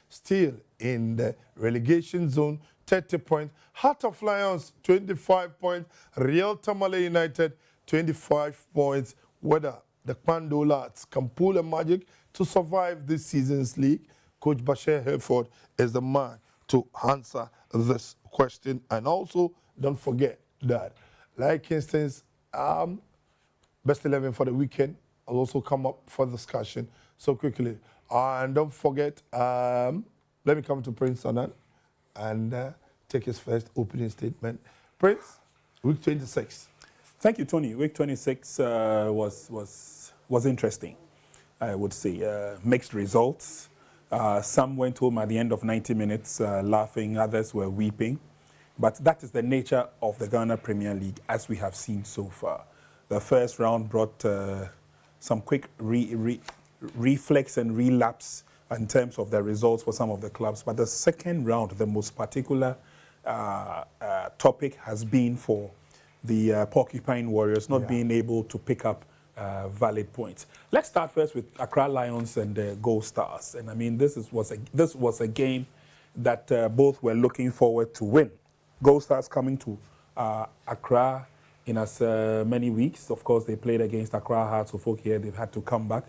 still in the relegation zone, 30 points. Heart of Lions, 25 points. Real Tamale United, 25 points. Whether the Kwando lads can pull a magic to survive this season's league, Coach Bashir Hereford is the man to answer this question. And also, don't forget that, like instance, best 11 for the weekend will also come up for discussion so quickly. And don't forget, let me come to Prince Anand and take his first opening statement. Prince, week 26. Thank you, Tony. Week 26 was interesting, I would say. Mixed results. Some went home at the end of 90 minutes laughing, others were weeping. But that is the nature of the Ghana Premier League, as we have seen so far. The first round brought some quick reflex and relapse in terms of the results for some of the clubs. But the second round, the most particular topic has been for the Porcupine Warriors not being able to pick up valid points. Let's start first with Accra Lions and Gold Stars. And I mean, this was a game that both were looking forward to win. Gold Stars coming to Accra in as many weeks. Of course, they played against Accra Hearts of Oak here. They've had to come back.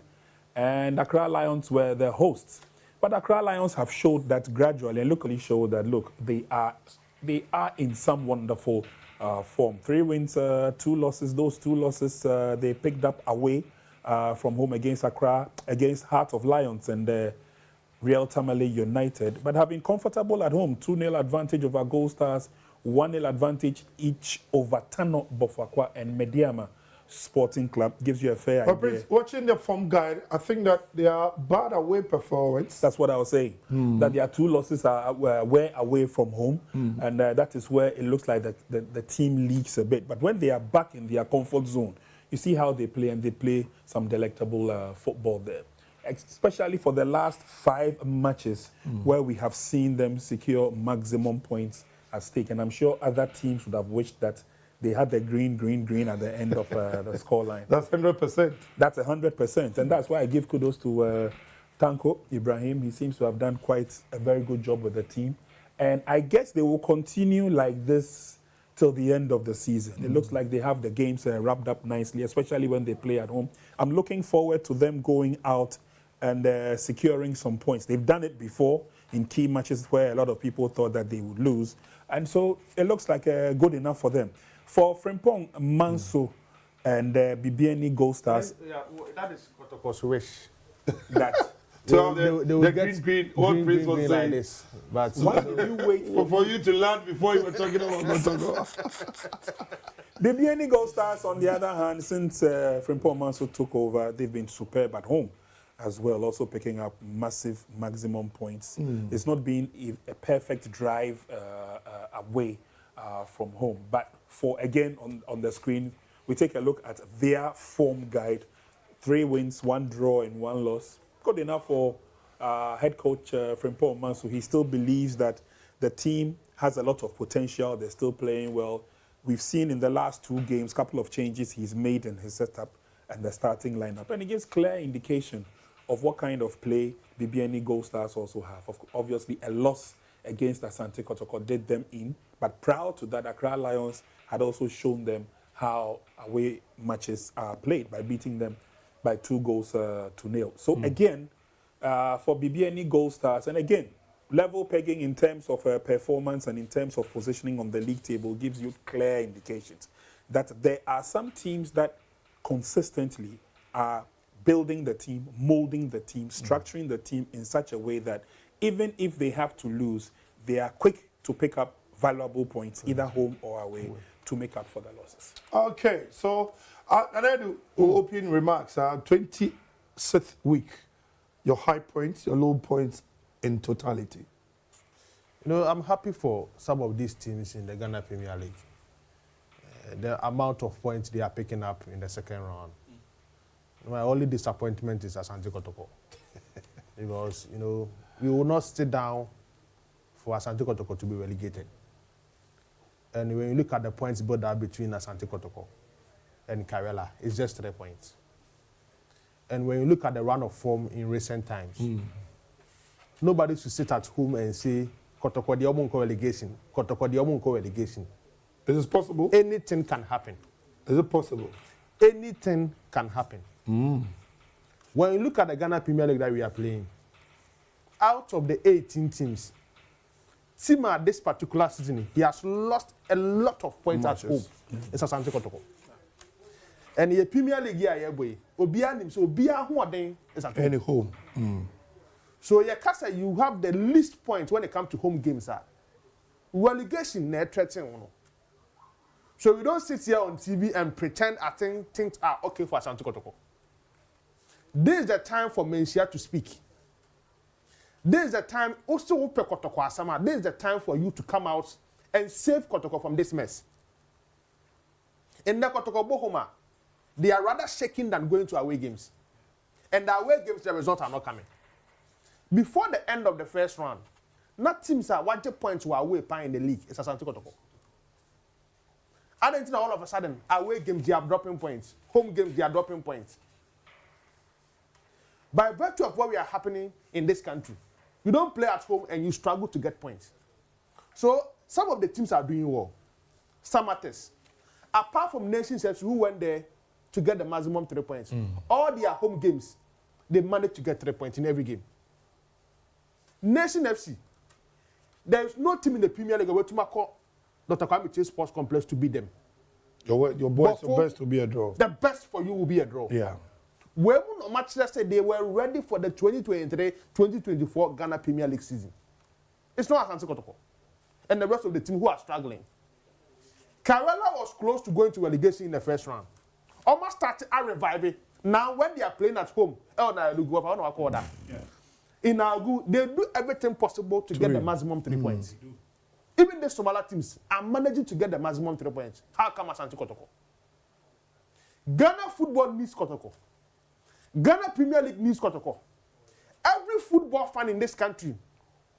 And Accra Lions were the hosts. But Accra Lions have showed that gradually and locally showed that, look, they are in some wonderful form. 3 wins, 2 losses. Those 2 losses they picked up away from home against Accra, against Heart of Lions and Real Tamale United. But have been comfortable at home. 2-0 advantage over Gold Stars, 1-0 advantage each over Tano Bofakwa and Mediama Sporting Club. Gives you a fair idea. Prince, watching the form guide, I think that they are bad away performance. That's what I was saying. That their 2 losses were away from home. And that is where it looks like the team leaks a bit. But when they are back in their comfort zone, you see how they play, and they play some delectable football there. Especially for the last 5 matches where we have seen them secure maximum points at stake. And I'm sure other teams would have wished that they had the green at the end of the scoreline. That's 100%. That's 100%. And that's why I give kudos to Tanko Ibrahim. He seems to have done quite a very good job with the team. And I guess they will continue like this till the end of the season. It looks like they have the games wrapped up nicely, especially when they play at home. I'm looking forward to them going out and securing some points. They've done it before in key matches where a lot of people thought that they would lose. And so it looks like good enough for them. For Frimpong Manso and BBNE Gold Stars. Yeah, that is Kotoko's wish. That. So the green, what Prince was saying. Like this, but Why did you wait For you to learn before you were talking about Kotoko. BBNE Gold Stars, on the other hand, since Frimpong Manso took over, they've been superb at home as well, also picking up massive maximum points. It's not been a perfect drive away from home. But again, on the screen, we take a look at their form guide. 3 wins, 1 draw, and 1 loss. Good enough for head coach Frimpong Manso. He still believes that the team has a lot of potential. They're still playing well. We've seen in the last 2 games a couple of changes he's made in his setup and the starting lineup. And it gives clear indication of what kind of play BBNE Gold Stars also have. Obviously, a loss against Asante Kotoko did them in. But prior to that, Accra Lions had also shown them how away matches are played by beating them by 2 goals to 0. So again, for BBNE Gold Stars, and again, level pegging in terms of performance and in terms of positioning on the league table gives you clear indications that there are some teams that consistently are building the team, molding the team, structuring the team in such a way that even if they have to lose, they are quick to pick up valuable points, either home or away, to make up for the losses. Okay, so and I do opening remarks. 26th week, your high points, your low points in totality. you know, I'm happy for some of these teams in the Ghana Premier League. The amount of points they are picking up in the second round. My only disappointment is Asante Kotoko. Because, you know, we will not sit down for Asante Kotoko to be relegated. And when you look at the points built up between Asante Kotoko and Karela, it's just 3 points. And when you look at the run of form in recent times, nobody should sit at home and say, Kotoko the Omunko relegation. Kotoko the Omunko relegation. Is this possible? Anything can happen. Is it possible? Anything can happen. When you look at the Ghana Premier League that we are playing, out of the 18 teams, Tima this particular season, he has lost a lot of points at home. It's Asante Kotoko. And the Premier League here, boy, Obia nim so Obia who are then is at Any home. So you have the least points when it comes to home games. Relegation, net threatening. So we don't sit here on TV and pretend I think things are okay for Asante Kotoko. This is the time for Mensia to speak. This is the time also Kotoko Asama. This is the time for you to come out and save Kotoko from this mess. In the Kotoko Bohoma, they are rather shaking than going to away games. And the away games, the results are not coming. Before the end of the first round, not teams are 1 points were away in the league. It's Asante Kotoko. I don't think all of a sudden, away games, they are dropping points. Home games, they are dropping points. By virtue of what we are happening in this country, you don't play at home and you struggle to get points. So some of the teams are doing well. Some others. Apart from Nations FC, who went there to get the maximum 3 points, all their home games, they managed to get 3 points in every game. Nation FC, there is no team in the Premier League where to call Dr. Kwame Sports Complex to beat them. Your boys, the best to be a draw. The best for you will be a draw. Yeah. When Manchester said they were ready for the 2023-2024 Ghana Premier League season. It's not Asante Kotoko. And the rest of the team who are struggling. Karela was close to going to relegation in the first round. Almost started a revival. Now when they are playing at home, in Agu, they do everything possible to get the maximum 3 points. Even the Somali teams are managing to get the maximum 3 points. How come Asante Kotoko? Ghana football needs Kotoko. Ghana Premier League needs Kotoko. Every football fan in this country,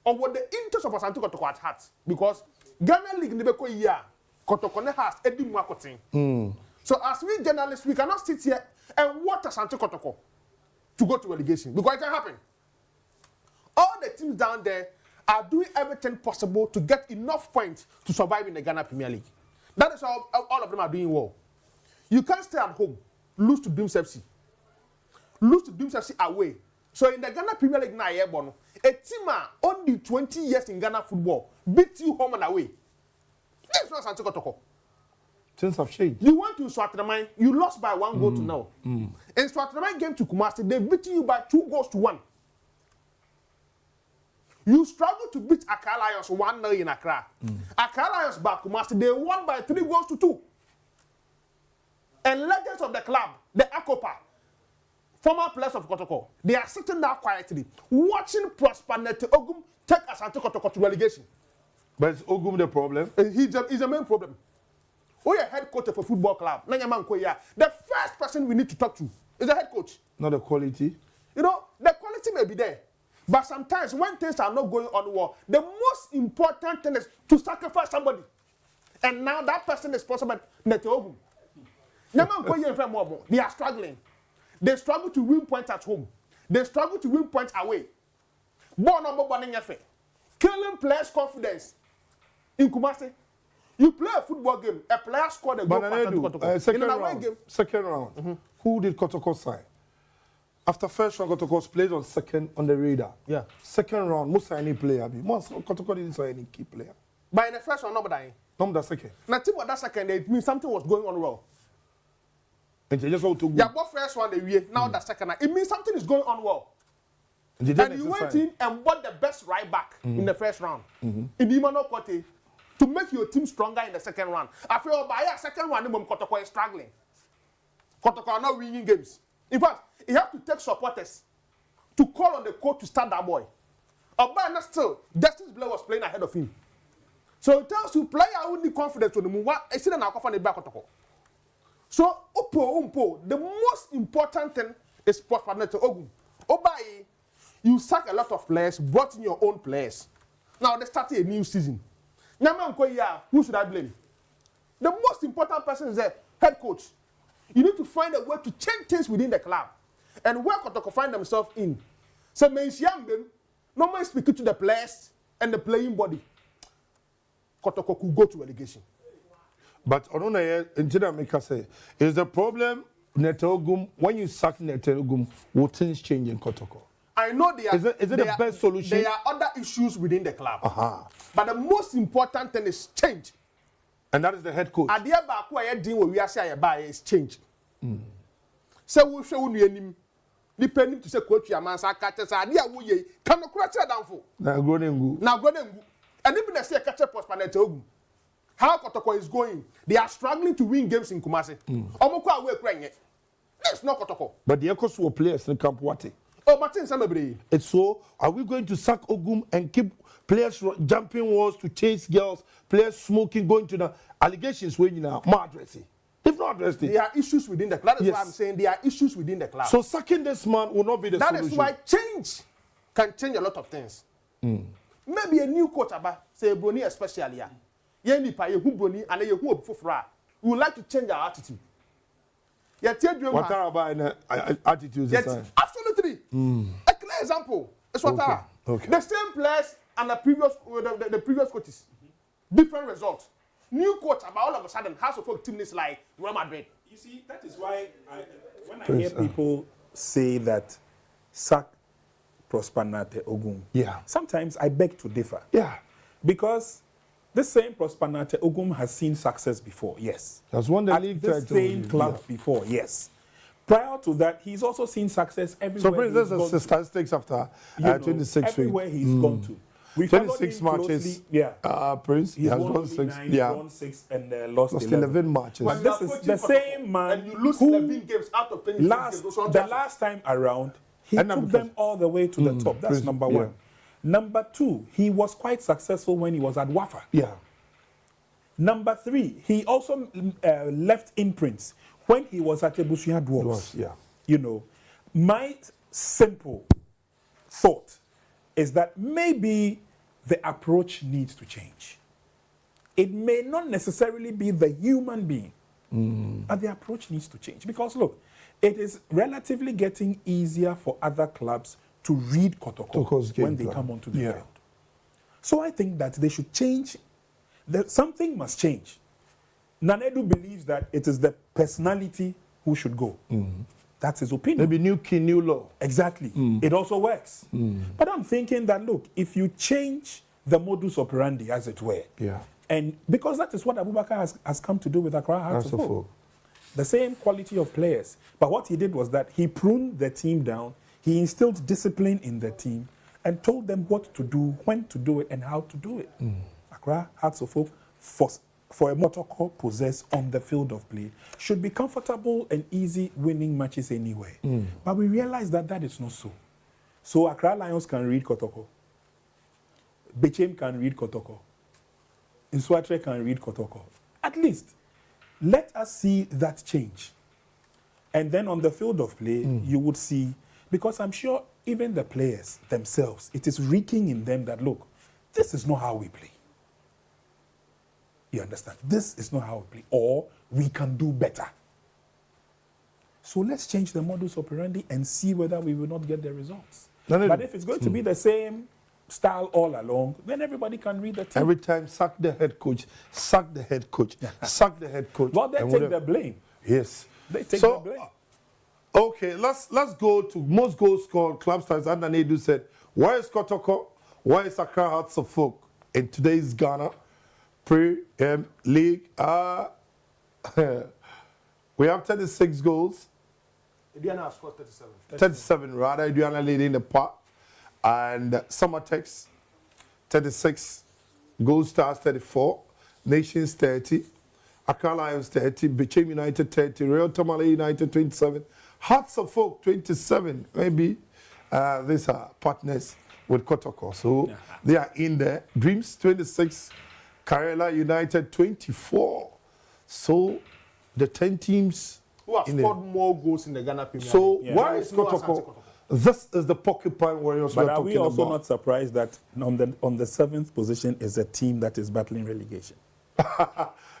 or what the interest of Asante Kotoko at heart, because Ghana League never go year, Kotoko has Eddie Mwakotin. So as we journalists, we cannot sit here and watch Asante Kotoko to go to relegation, because it can happen. All the teams down there are doing everything possible to get enough points to survive in the Ghana Premier League. That is how all of them are doing well. You can't stay at home, lose to Dreams FC. Lose to Dreams FC away. So in the Ghana Premier League now, a team only 20 years in Ghana football beat you home and away. That's not Asante Kotoko. Things have changed. You went to Swatraman, you lost by 1 goal to 0. In Swatraman game to Kumasi, they beat you by 2 goals to 1. You struggled to beat Accra Lions 1-0 in Accra. Accra Lions back Kumasi, they won by 3 goals to 2. And legends of the club, the Akopa, former players of Kotoko, they are sitting there quietly, watching Prosper Nete Ogum take Asante Kotoko to relegation. But is Ogum the problem? He's the main problem. Who your head coach of a football club? The first person we need to talk to is the head coach. Not the quality. You know, the quality may be there. But sometimes when things are not going on well, the most important thing is to sacrifice somebody. And now that person is responsible. Nete Ogum. They are struggling. They struggle to win points at home. They struggle to win points away. Killing players' confidence. In Kumasi, you play a football game, a player scored a goal for second round. Who did Kotoko sign? After first round, Kotoko played on second on the radar. Yeah. Second round, most any player. Most Kotoko didn't sign any key player. But in the first round, nobody. Not the second. Now, that second, it means something was going on well. And they just want to go. Yeah, but first one, now the second, it means something is going on well. And you went in and bought the best right back in the first round. In Imano Kote, to make your team stronger in the second round. I feel by a second round, Kotoko is struggling. Kotoko are not winning games. In fact, you have to take supporters to call on the coach to start that boy. But still, Justice Blair was playing ahead of him. So it tells you, player who need confidence on the move. I see now the back Kotoko. So, the most important thing is sports partner to Ogun. Obai, you sack a lot of players, brought in your own players. Now they started a new season. Who should I blame? The most important person is the head coach. You need to find a way to change things within the club. And where Kotoko find themselves in. So Normally speaking to the players and the playing body, Kotoko could go to relegation. But I don't know, Make say, is the problem Netogum, when you sack Netogum, will things change in Kotoko? I know they are. Is it the best solution? There are other issues within the club. But the most important thing is change. And that is the head coach. At the end, we deal with we are saying is change. So we show you depending to say coach your man say catch us idea we ye can no crash down for. Now go nengu. And even they say catch post Netogum. How Kotoko is going? They are struggling to win games in Kumasi. Omoko away crying. It's not Kotoko. But the Ekos were players in Camp Wate. Oh, Martin Samabri. It's so, are we going to sack Ogum and keep players jumping walls to chase girls, players smoking, going to the allegations when you know, more addressing? If not addressing. There are issues within the club. That's why I'm saying there are issues within the club. So sacking this man will not be the solution. That is why change can change a lot of things. Maybe a new coach about, say, Brony especially. We would like to change our attitude. What about attitudes? Yes, absolutely. A clear example is what okay. The same players and the previous coaches, different results. New coach, about all of a sudden, House of Folk team is like Real Madrid. You see, that is why when I hear people say that sack Prosper Nate Ogum, sometimes I beg to differ. Because this same Prosper Nate Ogum has seen success before, yes. Has won the league title. The same club before, yes. Prior to that, he's also seen success everywhere. So, Prince, there's statistics after 26 everywhere he's gone to. We 26 matches. Prince, he has won 6. Won 6 and lost 11 matches. But this is the same man and you lose 11 games out of 26 games. The last time around, he took them all the way to the top. That's number one. Number two, he was quite successful when he was at Wafa. Number three, he also left imprints when he was at Ebusia Dwarfs. You know, my simple thought is that maybe the approach needs to change. It may not necessarily be the human being, but the approach needs to change. Because look, it is relatively getting easier for other clubs to read Kotoko when they come onto the field. So I think that they should change. Something must change. Nanedu believes that it is the personality who should go. That's his opinion. Maybe new key, new law. Exactly. It also works. But I'm thinking that, look, if you change the modus operandi, as it were, and because that is what Abubakar has come to do with Accra Hearts of Oak. The same quality of players. But what he did was that he pruned the team down. He instilled discipline in the team and told them what to do, when to do it, and how to do it. Accra Hearts of Oak, for a Motoko possess on the field of play, should be comfortable and easy winning matches anyway. But we realize that that is not so. So Accra Lions can read Kotoko. Bechem can read Kotoko. Nswatre can read Kotoko. At least, let us see that change. And then on the field of play, you would see, because I'm sure even the players themselves, it is reeking in them that, look, this is not how we play. You understand? This is not how we play. Or we can do better. So let's change the modus operandi and see whether we will not get the results. But if it's going to be the same style all along, then everybody can read the team. Every time, sack the head coach, sack the head coach, sack the head coach. Well, they take the blame. Yes. They take the blame. Okay, let's go to most goals scored club stars. And Nanedu said, where is Kotoko? Where is Accra Hearts of Folk in today's Ghana Premier League? We have 36 goals. Indiana has scored 37. 37 rather. Indiana leading the part. And Summertex 36. Gold Stars 34. Nations 30. Accra Lions 30. Bechem United 30. Real Tamale United 27. Hearts of Folk 27. Maybe these are partners with Kotoko. So they are in there. Dreams 26. Karela United 24. So the 10 teams who have scored more goals in the Ghana Premier League. So why is Kotoko? This is the porcupine warriors. But are we also not surprised that on the 7th position is a team that is battling relegation?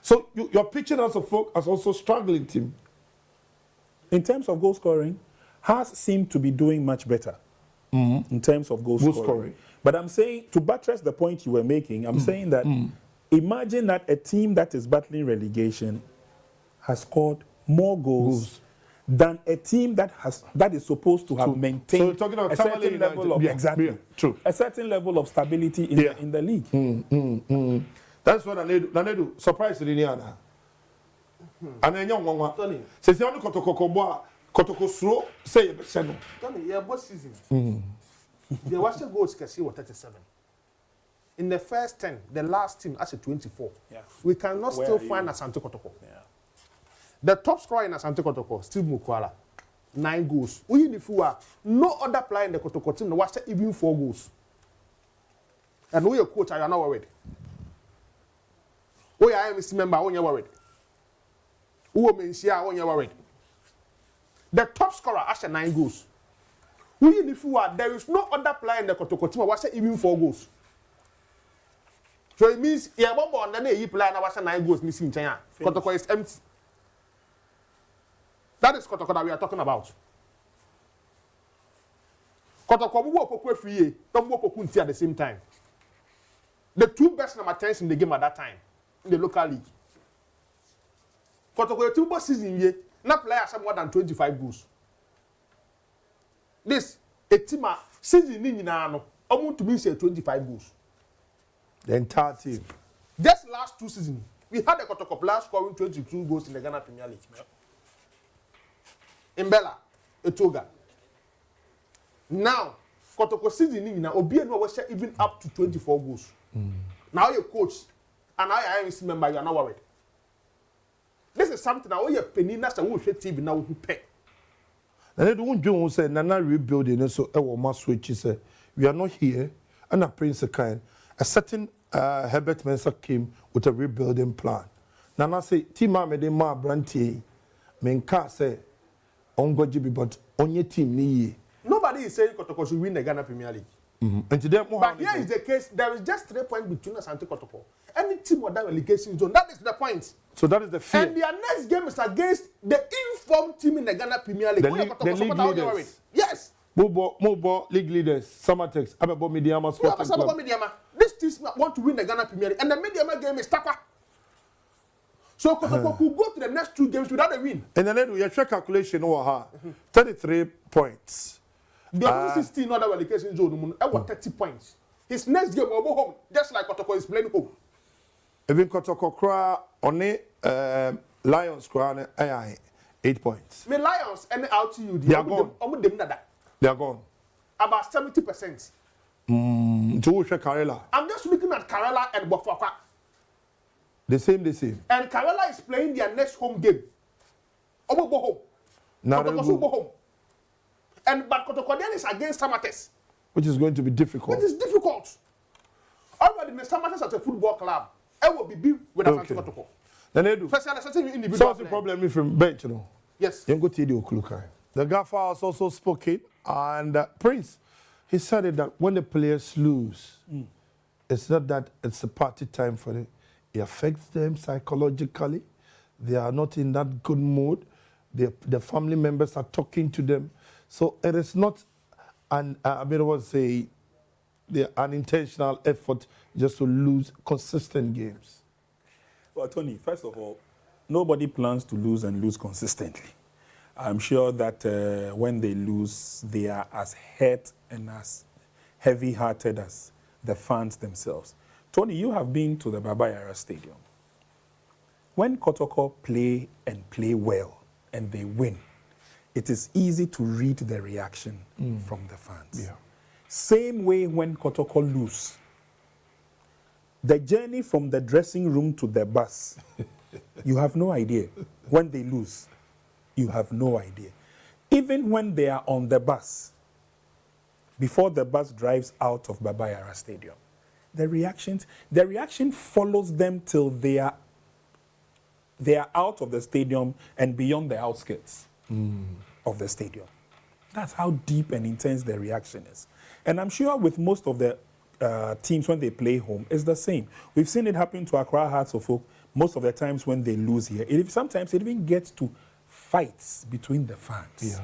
So you're picturing House of Folk as also struggling team. In terms of goal scoring, Hearts seem to be doing much better. in terms of goal scoring. But I'm saying, to buttress the point you were making, I'm saying that imagine that a team that is battling relegation has scored more goals than a team that is supposed to have maintained a certain level of a certain level of stability in the league. That's what I need. Surprise to the other. And then young one. Says the only Kotoko slow say seven. Tony, yeah, what season? The Western goals can see what 37. In the first 10, the last team as a 24. Yeah. We cannot still find Asante Kotoko. Yeah. The top scorer in Asante Kotoko, Steve Mukwala, 9 goals. We if you are no other player in the Kotoko team, the Western even 4 goals. And we are coach, I am not worried. We are MC member, I am worried. Who are Mensia, I am worried. The top scorer has 9 goals. We if you are, there is no other player in the Kotoko team, was even 4 goals. So it means yeah, one then you play and was 9 goals missing China. Kotoko is empty. That is Kotoko that we are talking about. Kotoko we work free, don't work at the same time. The 2 best number 10s in the game at that time in the local league. Kotoko 2 best season year, not players have more than 25 goals. This a team season in no, I want to be say 25 goals. The entire team. Just last 2 seasons, we had a Kotoko player scoring 22 goals in the Ghana Premier League. In Bella, Etoga. Now, Kotoko season in Obiano was even up to 24 goals. Now you're coach, and I am a member, you are not worried. This is something now you're penny, that's a wood TV now who pay. And they don't do say Nana rebuilding, so our mass switch say we are not here, and a prince kind. A certain Herbert Mensah came with a rebuilding plan. Nana say, Tima made ma branty, Menka say, on Gojibi, but on your team ni. Nobody is saying Kotoko should win the Ghana Premier League. And today, but here is the case, there is just 3 points between us and Kotoko. Any team with that relegation zone, that is the point. So that is the fear. And their next game is against the informed team in the Ghana Premier League. The league leaders. Yes. Mobo league leaders, Samatex, Ababo Mediama Sporting Club. This team want to win the Ghana Premier League, and the Mediama game is Taka. So Kotoko could go to the next 2 games without a win. And then we check calculation over 33 points. The other 16 other relegation zone, I want 30 points. His next game will go home, just like Kotoko is playing home. Even Kotoko cry on the Lions cry 8 points. The Lions and LTU, they are gone. They are gone. About 70%. Karela. I'm just looking at Karela and Bofaka. The same. And Karela is playing their next home game. Omo go home. Kotoko go home. And but Kotoko then is against Samates. Which is going to be difficult. It is difficult. Already the Samates at a football club. I will be big with Asante Kotoko. Then they do. Solves the problem from bench, you know. Yes. You go to the Okulukai. The gaffer has also spoken, and Prince, he said it that when the players lose, it's not that it's a party time for them. It affects them psychologically. They are not in that good mood. The family members are talking to them. So it is not an unintentional effort just to lose consistent games. Well, Tony, first of all, nobody plans to lose and lose consistently. I'm sure that when they lose, they are as hurt and as heavy-hearted as the fans themselves. Tony, you have been to the Baba Yara Stadium. When Kotoko play well and they win, it is easy to read the reaction from the fans. Yeah. Same way when Kotoko lose. The journey from the dressing room to the bus, you have no idea. When they lose, you have no idea. Even when they are on the bus, before the bus drives out of Baba Yara Stadium, the reaction follows them till they are out of the stadium and beyond the outskirts of the stadium. That's how deep and intense the reaction is. And I'm sure with most of the teams when they play home, it's the same. We've seen it happen to Accra Hearts of Oak most of the times when they lose here. Sometimes it even gets to fights between the fans. Yeah.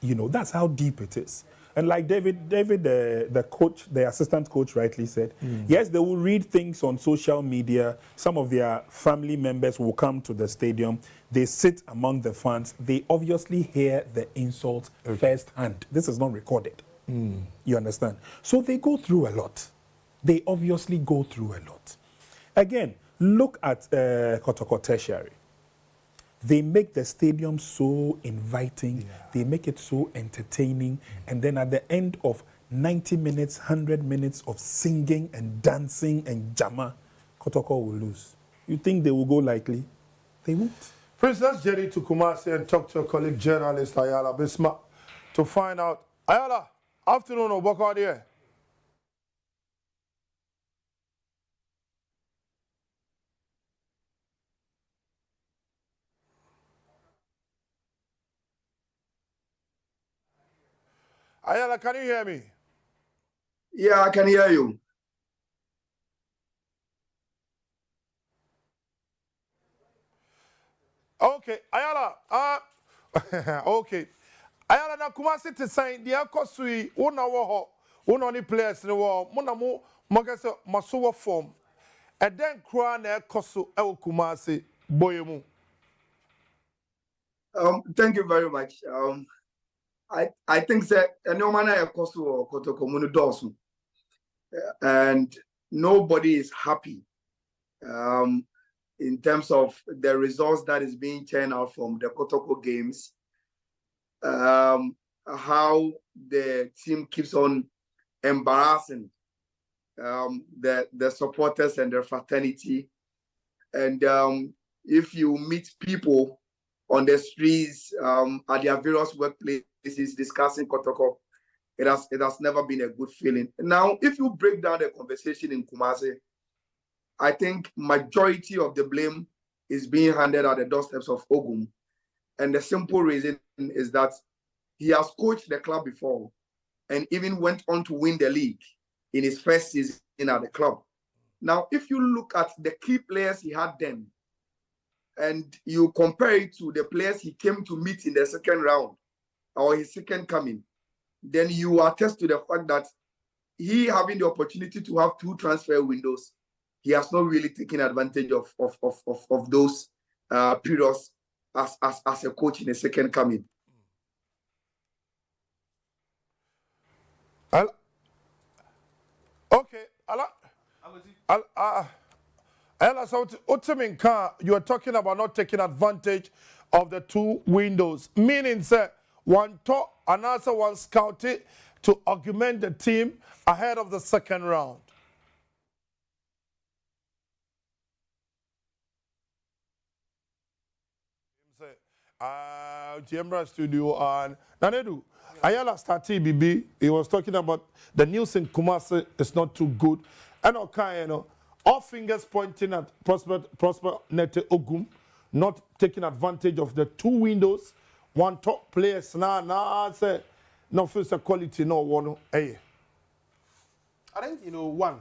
You know, that's how deep it is. And like David, the coach, the assistant coach rightly said, yes, they will read things on social media. Some of their family members will come to the stadium. They sit among the fans. They obviously hear the insults firsthand. This is not recorded. You understand? So they go through a lot. They obviously go through a lot. Again, look at Kotoko Tertiary. They make the stadium so inviting. They make it so entertaining. And then at the end of 90 minutes, 100 minutes of singing and dancing and jama, Kotoko will lose. You think they will go lightly? They won't. Prince, let's journey to Kumasi and talk to a colleague journalist Ayala Bismarck to find out. Ayala, afternoon or walk out here. Ayala, can you hear me? Yeah, I can hear you. Okay, Ayala. Okay. Ayala na Kumasi to sign the Akosui, una wo, una ni players ni wo, muna mo magase masuwa form. And then Kran Kosu El Kumasi Boyemu. Thank you very much. I think that no man Kosu Kotoko Munu Dawson. And nobody is happy in terms of the results that is being turned out from the Kotoko games. How the team keeps on embarrassing the supporters and their fraternity. And if you meet people on the streets at their various workplaces discussing Kotoko, it has never been a good feeling. Now, if you break down the conversation in Kumasi, I think majority of the blame is being handed at the doorsteps of Ogum. And the simple reason is that he has coached the club before and even went on to win the league in his first season at the club. Now, if you look at the key players he had then, and you compare it to the players he came to meet in the second round or his second coming, then you attest to the fact that he having the opportunity to have 2 transfer windows, he has not really taken advantage of those periods as a coach in the second coming. Okay, you are talking about not taking advantage of the 2 windows, meaning that one talk and also one scouted to augment the team ahead of the second round. Tiembra Studio and Nanedu. Ayala started BB. He was talking about the news in Kumasi is not too good. And okay, all fingers pointing at Prosper Nete Ogum, not taking advantage of the 2 windows. One top players now say no first quality, no one. Hey. I think, one,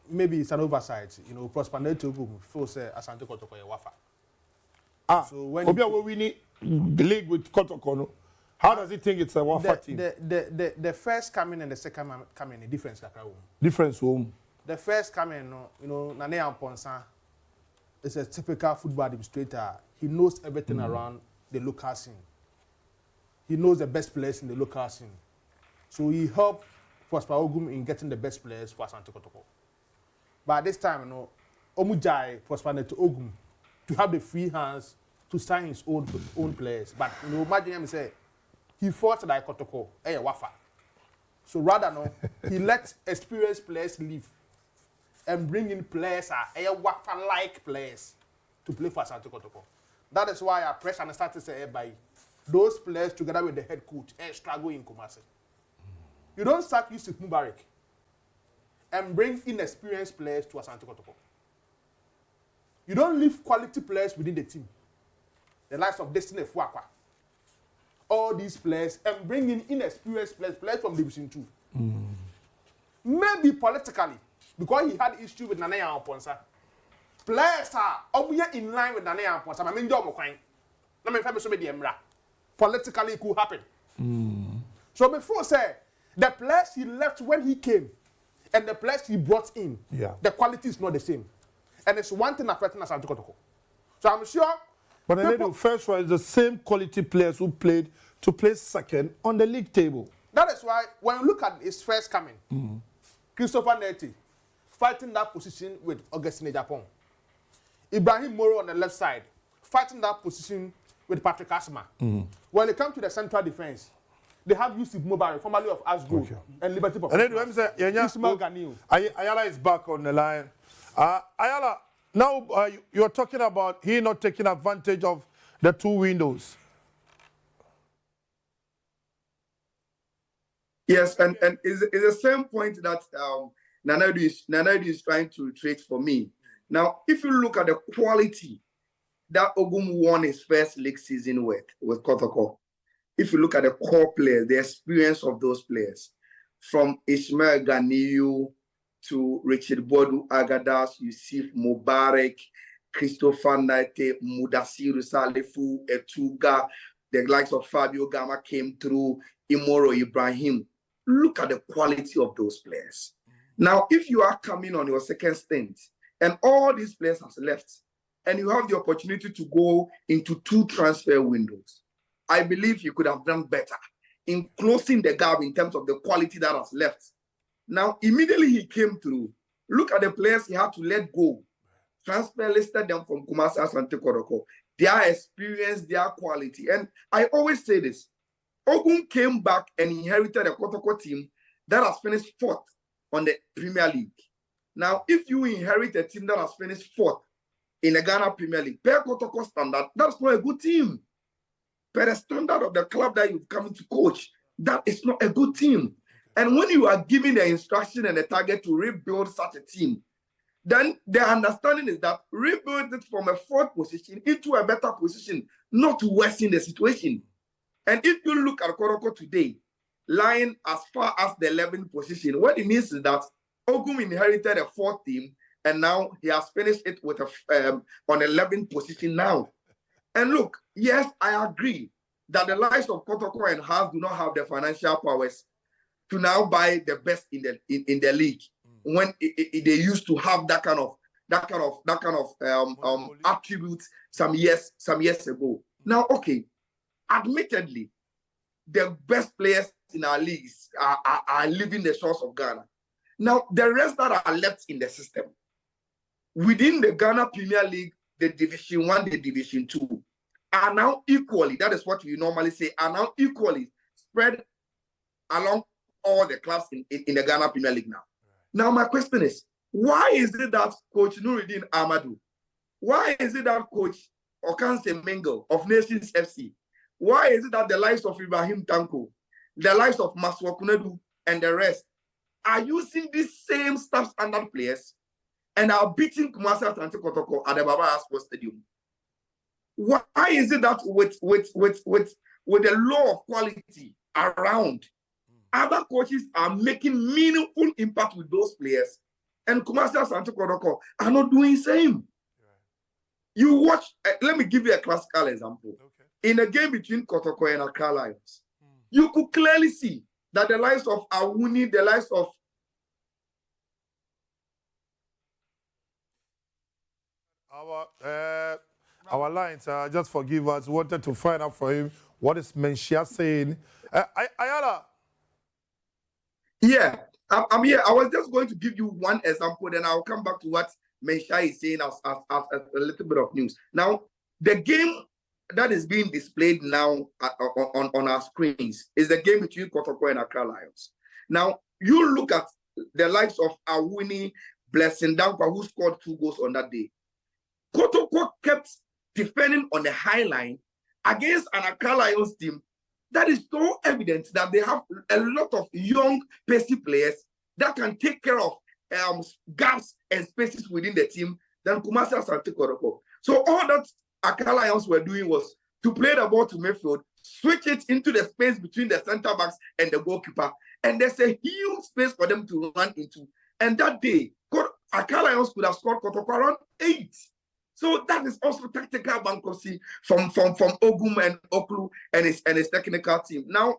maybe it's an oversight. Prosper Nete Ogum feels Asante Kotoko Wafa. So when we need the league with Kotoko, how does he think it's a Wafa team? The first coming and the second coming, the difference. Difference home. The first coming, Nane Amponsa is a typical football administrator. He knows everything around the local scene. He knows the best players in the local scene. So he helped Prosper Ogum in getting the best players for Asante Kotoko. But at this time, Omujai Prosper Nete Ogum to have the free hands to sign his own players. But imagine him say he fought like Kotoko, Wafa. So rather he let experienced players leave and bring in players Wafa-like players to play for Asante Kotoko. That is why I press and start to say by those players together with the head coach struggle in Kumasi. You don't sack Yusuf Mubarak and bring inexperienced players to Asante Kotoko. You don't leave quality players within the team. The likes of Destiny Fuakwa. All these players and bring in inexperienced players from Division 2. Maybe politically, because he had issue with Nanaya Amponsa. Players are in line with Nanaya Amponsa. I mean, politically it could happen. So before say the players he left when he came and the players he brought in, the quality is not the same. And it's one thing affecting Asante Kotoko. So I'm sure. But the first one is the same quality players who played to play second on the league table. That is why when you look at his first coming, Christopher Neti fighting that position with Augustine Japan. Ibrahim Moro on the left side fighting that position with Patrick Asma. When it comes to the central defense, they have Yusuf Mobari, formerly of Asgo and Liberty Pop. And then let me say, Ayala is back on the line. Ayala, now you're talking about he not taking advantage of the two windows. Yes, and it's the same point that Nanaidu is trying to trade for me. Now, if you look at the quality that Ogum won his first league season with Kotoko, if you look at the core players, the experience of those players, from Ismail Ganiyu to Richard Bodu Agadas, Yusuf Mubarak, Christopher Naite, Mudassiru Salifu, Etuga, the likes of Fabio Gama came through, Imoro Ibrahim. Look at the quality of those players. Now, if you are coming on your second stint and all these players have left, and you have the opportunity to go into 2 transfer windows, I believe you could have done better in closing the gap in terms of the quality that has left. Now, immediately he came through. Look at the players he had to let go. Transfer listed them from Kumasi Asante Kotoko. Their experience, their quality. And I always say this. Ogun came back and inherited a Kotoko team that has finished 4th on the Premier League. Now, if you inherit a team that has finished 4th in the Ghana Premier League, per Kotoko standard, that's not a good team. Per the standard of the club that you've come to coach, that is not a good team. And when you are given the instruction and the target to rebuild such a team, then the understanding is that rebuild it from a 4th position into a better position, not to worsen the situation. And if you look at Kotoko today, lying as far as the 11th position, what it means is that Ogum inherited a 4th team, and now he has finished it with on 11th position now. And look, yes, I agree that the likes of Kotoko and Haas do not have the financial powers to now buy the best in the league when they used to have that kind of attributes some years ago. Now, okay, admittedly, the best players in our leagues are leaving the shores of Ghana. Now, the rest that are left in the system, within the Ghana Premier League, the Division 1, the Division 2, are now equally, that is what we normally say, are now equally spread along all the clubs in the Ghana Premier League now. Now, my question is, why is it that Coach Nuruddin Amadou, why is it that Coach Okanse Mengo of Nations FC, why is it that the likes of Ibrahim Tanko, the likes of Maswa Kunedu, and the rest are using these same staff standard players and are beating Kumasi Asante Kotoko at the Baba Sports Stadium? Why is it that with the law of quality around, other coaches are making meaningful impact with those players, and Kumasi Asante Kotoko are not doing the same? You watch, let me give you a classical example. Okay. In a game between Kotoko and Accra Lions, you could clearly see that the likes of Awuni, the likes of our lines, just forgive us, wanted to find out for him what is Menshia saying. Ayala. Yeah, I'm here. I was just going to give you one example, then I'll come back to what Menshia is saying as a little bit of news. Now, the game that is being displayed now on our screens is the game between Kotoko and Accra Lions. Now, you look at the likes of Awuni, Blessing Dankwa, who scored 2 goals on that day. Kotoko kept defending on the high line against an Accra Lions team that is so evident that they have a lot of young, pacey players that can take care of gaps and spaces within the team than Kumasi Asante Kotoko. So all that Accra Lions were doing was to play the ball to midfield, switch it into the space between the center backs and the goalkeeper, and there's a huge space for them to run into. And that day, Accra Lions could have scored Kotoko around 8. So that is also tactical bankruptcy from Ogum and Oklu and his technical team. Now,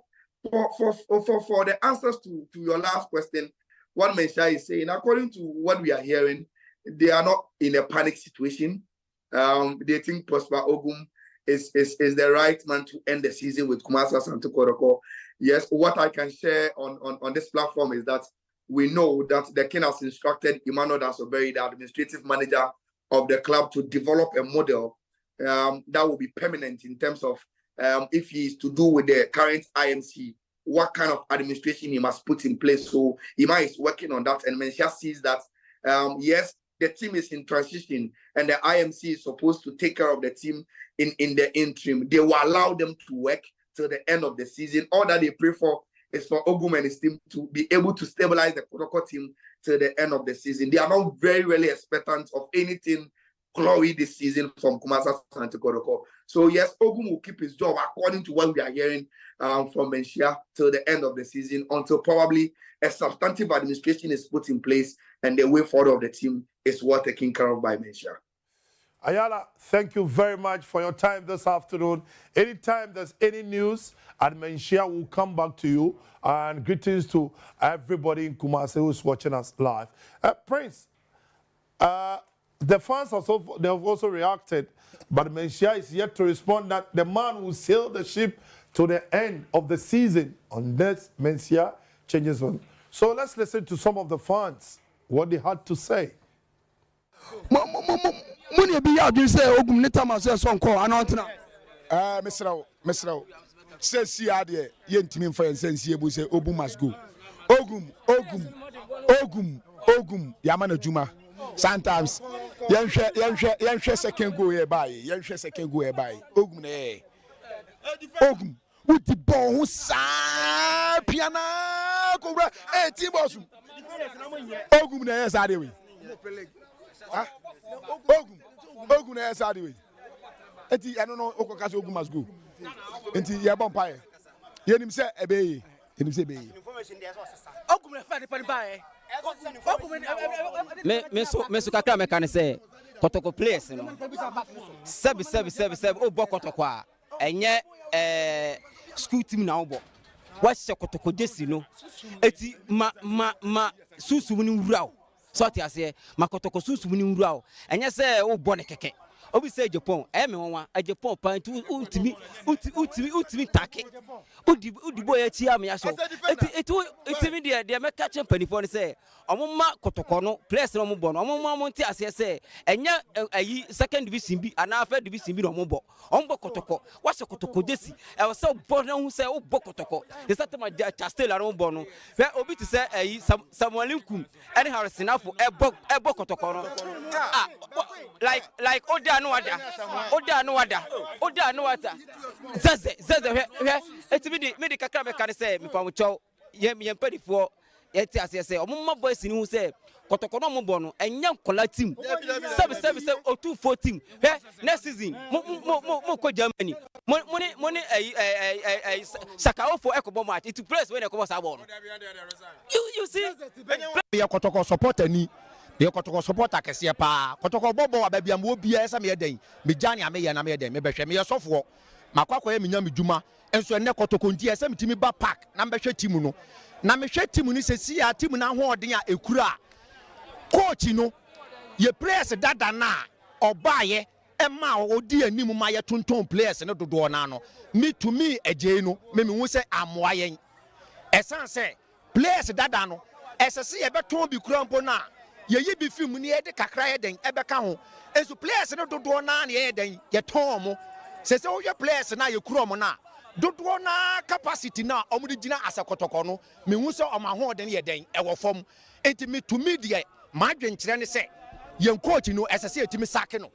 For the answers to your last question, what Mensah is saying, according to what we are hearing, they are not in a panic situation. They think Prosper Ogum is the right man to end the season with Kumasi Asante Kotoko. Yes, what I can share on this platform is that we know that the King has instructed Emmanuel Dasoberi, the administrative manager of the club, to develop a model that will be permanent in terms of if he is to do with the current IMC, what kind of administration he must put in place. So Ima is working on that, and Mensah sees that yes, the team is in transition, and the IMC is supposed to take care of the team in the interim. They will allow them to work till the end of the season. All that they pray for is for Ogum and his team to be able to stabilize the Kotoko team till the end of the season. They are not very really expectant of anything glory this season from Kumasi Asante Kotoko. So yes, Ogum will keep his job according to what we are hearing from Mensah till the end of the season, until probably a substantive administration is put in place and the way forward of the team is what taken care of by Mensah. Ayala, thank you very much for your time this afternoon. Anytime there's any news, Mensah will come back to you. And greetings to everybody in Kumasi who's watching us live. Prince, the fans they have also reacted, but Mensah is yet to respond that the man will sail the ship to the end of the season unless Mensah changes on. So let's listen to some of the fans, what they had to say. Money be out, you say, Ogum, Nita Master Son call, and on Mr. Says, see, Yentim for and sense, you say, Ogum must go. Ogum, Yamana Juma. Sometimes, young second go hereby, young second go hereby. Ogum, with the ball, who's piano, cobra, Tibos. Ogum, yes, I do. Ogum, yes, I do. I don't know, Okakas Ogum must go. Into your vampire. You him say, obey. Him say, obey. Me kakra me kan say Kotoko place no 7 obo Kotoko enye school team na obo wa se Kotoko jesi no eti ma susu ni wura o so ti ase ma Kotoko susu ni wura o enye se obo ne keke obi say Japan me won Japan pan utimi take udi boy achi am ya so eti me de me catch panifo ne say omuma Kotoko no place no mo bo no omuma mo nti ase say enya ayi second division bi ana third division bi no mo bo Kotoko wa se Kotoko jesi e wo say bo na hu say bo Kotoko e say ma chastela no bo no fe obi ti say ayi Samuel Nkum any Harrison afo e bo Kotoko no like Oda no wada zaze eti me di kakra me kan say me pa mo chow ye padifo ye ti ase say omma boys ni hu say Kotoko no mo bo no enya kola team 7 o 2 team next season mo ko Germany money Sakaofo ekobo match it place when ekobo sa ball you see be Kotoko supporter ni the Kotoko supporter kese pa Kotoko bobo ababia mo bia esa me den me jani ameye na me den me behwe me yesofo makwakwa me nya me djuma enso ene Kotoko nti esa me timi ba park na me hwe team no na me hwe team ni sesi ya team na ho oden a ekura coach no ye players dada na obaye ema odi anim ma ye tonton players ne dodo na no me to me eje no me hu se amoa yen esan se players dada no esese ye beton bi kura mpo na ye bi film ni e de kakra ye den ebeka ho enso players ne dodo na ye den ye ton mo sese wo ye players na ye kura mo na dodo na capacity na omude gina asa Kotoko no me hu se omaho den ye den e wo fom enti me to me de ma dwenkyere ne se ye coach no esese etimi sake no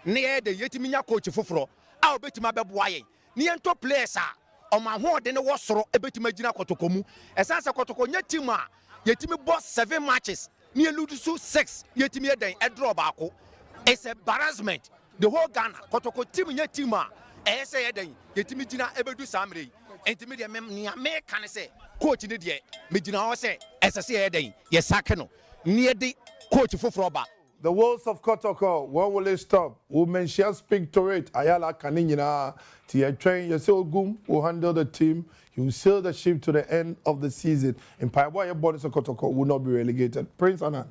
ne ye de yetimi nya coach foforo a obetima beboa ye ne ye nto players a omaho den wo soro ebetima gina Kotoko mu esanse Kotoko nya team a yetimi boss 7 matches ne lose 6 yetimi ye den e draw baako. It's embarrassment the whole Ghana Kotoko team nya team a say ye den yetimi gina ebedu samre entimi de me kan say coach ne de me gina ho say esese ye den ye sake no ne de coach foforo ba the walls of Kotoko, when will it stop? Women shall speak to it. Ayala Kaninina, Tia Train, your Gum will handle the team. You will sail the ship to the end of the season. In Paiboya, Bonis of Kotoko will not be relegated. Prince Anna.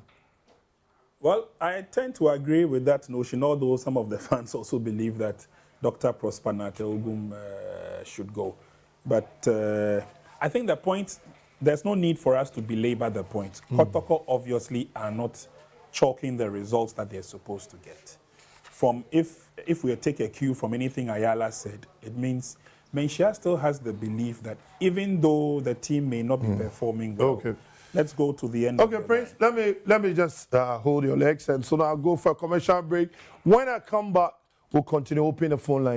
Well, I tend to agree with that notion, although some of the fans also believe that Dr. Prosper Nate Ogum should go. But I think the point, there's no need for us to belabor the point. Kotoko obviously are not chalking the results that they're supposed to get. From if we take a cue from anything Ayala said, it means Menchia still has the belief that even though the team may not be performing well, let's go to the end. Okay, Prince, let me just hold your legs, and so now I'll go for a commercial break. When I come back, we'll continue opening the phone line.